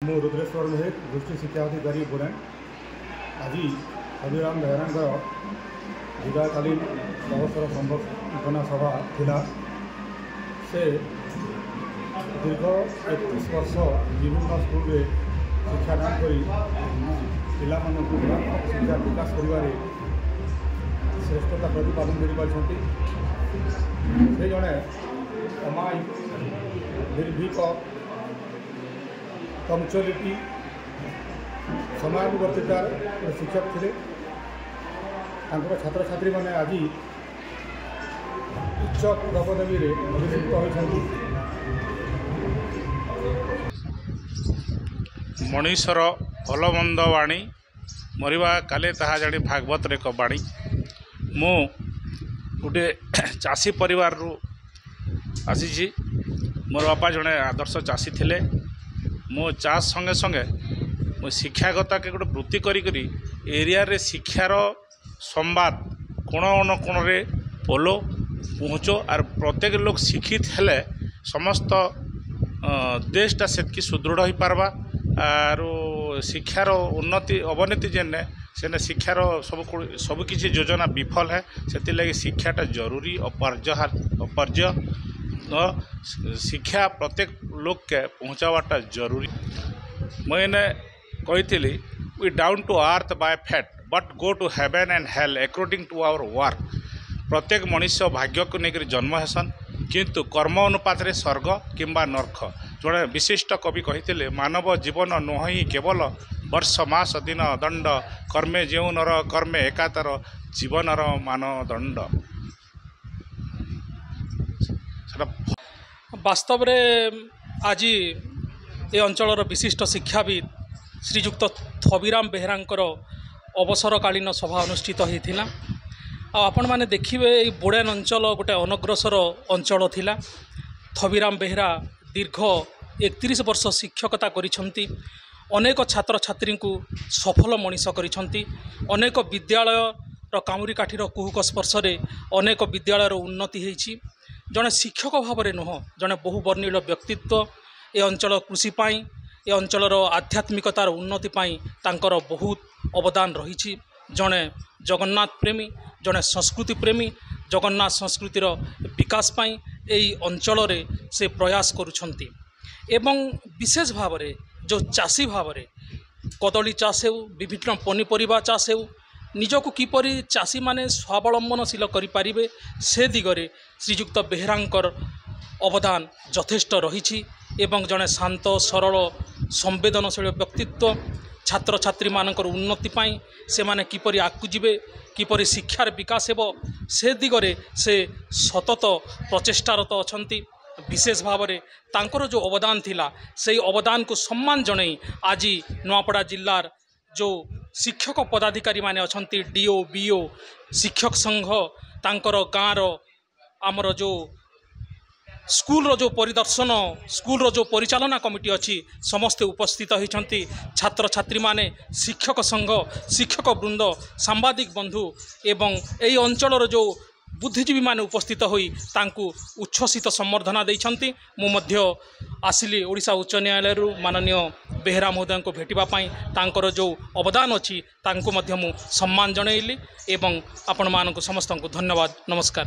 ମୁଁ ରୁଦ୍ରେଶ୍ୱର ମେହେର ଦୃଷ୍ଟି ଶିକ୍ଷା ଅଧିକାରୀ ବୁରେନ୍। ଆଜି ହବିରାମ ବେହେରାଙ୍କର ବିଦାୟକାଳୀନ ଅବସର ସମ୍ବର୍ଦ୍ଧନା ସଭା ଥିଲା। ସେ ଦୀର୍ଘ 31 ବର୍ଷ ବିଭିନ୍ନ ସ୍କୁଲରେ ଶିକ୍ଷାଦାନ କରି ପିଲାମାନଙ୍କୁ ଶିକ୍ଷା ବିକାଶ କରିବାରେ ଶ୍ରେଷ୍ଠତା ପ୍ରତିପାଦନ କରିପାରିଛନ୍ତି। ସେ ଜଣେ ଅମାୟିକ ନିର୍ଭୀକ पंक्चुअलिटी समयानुवर्तितार शिक्षक थे। छात्र छात्री मैंने आज उच्च पदवी में अभिषिक्त होती। मनीषर भलमंद वाणी मरवा काले ताहा जाणी भागवत रे बाणी। मु गोटे चाषी परिवार आसी। मोर बापा जड़े आदर्श चाषी थिले। मो चाष संगे संगे मो शिक्षागता के गोटे वृत्ति करी एरिया रे शिक्षार संवाद कोण अनुकोण रे पोलो पहुँचो आर प्रत्येक लोग शिक्षित हेले समस्त देशटा सेतकी सुदृढ़ हो पारबा। आर शिक्षार उन्नति अवनति जेने सेने शिक्षार सब किसी योजना विफल है। से लगे शिक्षाटा जरूरी अपर्याय शिक्षा प्रत्येक लोग के पहुँचावाटा जरूरी। मैंने कही we down to earth by fate but go to heaven and hell according to our work. प्रत्येक मनुष्य भाग्य को लेकर जन्म हेसन किंतु कर्म अनुपात रे स्वर्ग किंबा नरक। जड़े विशिष्ट कवि कही मानव जीवन नुह केवल वर्ष मास दिन दंड कर्मे जेउ नर कर्मे एकातर जीवनर मानदंड। वास्तव में आज ये अंचल विशिष्ट शिक्षाविद श्रीजुक्त थबिराम बेहेरांकर अवसरकालीन सभा अनुष्ठित होता। आपण मैंने देखिए ये बोड़ेन अंचल गोटे अनग्रसर अंचल थिला। थबिराम बेहेरा दीर्घ 31 वर्ष शिक्षकता करिसेंती। अनेक छात्र छात्री को सफल मनीष करिसेंती। अनेक विद्यालय कामुरी काठीर कुहुक स्पर्श अनेक विद्यालयर उन्नति होईछि। जड़े शिक्षक भाव में नुह जड़े बहुवर्णीय व्यक्तित्व ए अंचल कृषिपाई ए अंचलर आध्यात्मिकतार उन्नति तांकर बहुत अवदान रही। जड़े जगन्नाथ प्रेमी जड़े संस्कृति प्रेमी जगन्नाथ संस्कृतिर विकास पाई एई अंचल रे से प्रयास करुछंती। एवं विशेष भाव में जो चाषी भाव में कदली चाष हो विभिन्न पनीपरिया चाष हो निजको किपरि चाषी माने स्वावलंबनशील करें से दिगरे श्रीजुक्त बेहेरांकर अवदान यथेष्ट रही। एवं जड़े शांत सरल संवेदनशील व्यक्तित्व छात्र छात्री मानकर उन्नति पाई से माने किपरि आगु जीवे किपरि शिक्षार विकास हेबो से दिगरे से सतत प्रचेष्टारत अछंती। विशेष भाव में तांकर जो अवदान थिला से अवदान को सम्मान जणई आज नुआपड़ा जिल्लार जो शिक्षक पदाधिकारी माने अछंती डीओ बीओ शिक्षक संघ तांकर गाँर आमर जो स्कूल रो जो परिदर्शन स्कूल रो जो परिचालना कमिटी अच्छी समस्ते उपस्थित होती। छात्र छात्री माने शिक्षक संघ शिक्षक वृंद सांबादिक बंधु एवं यही अंचल जो बुद्धिजीवी माने उपस्थित होई तांकु उच्छ्वसित संबर्धना देइछंती। मु मध्य आसिली ओडिशा उच्च न्यायालय माननीय बेहेरा महोदय को भेटिबा पाई तांकर जो अवदान अच्छी तांकु मध्य मु सम्मान जणैली एवं आपण मानकु समस्त को धन्यवाद। नमस्कार।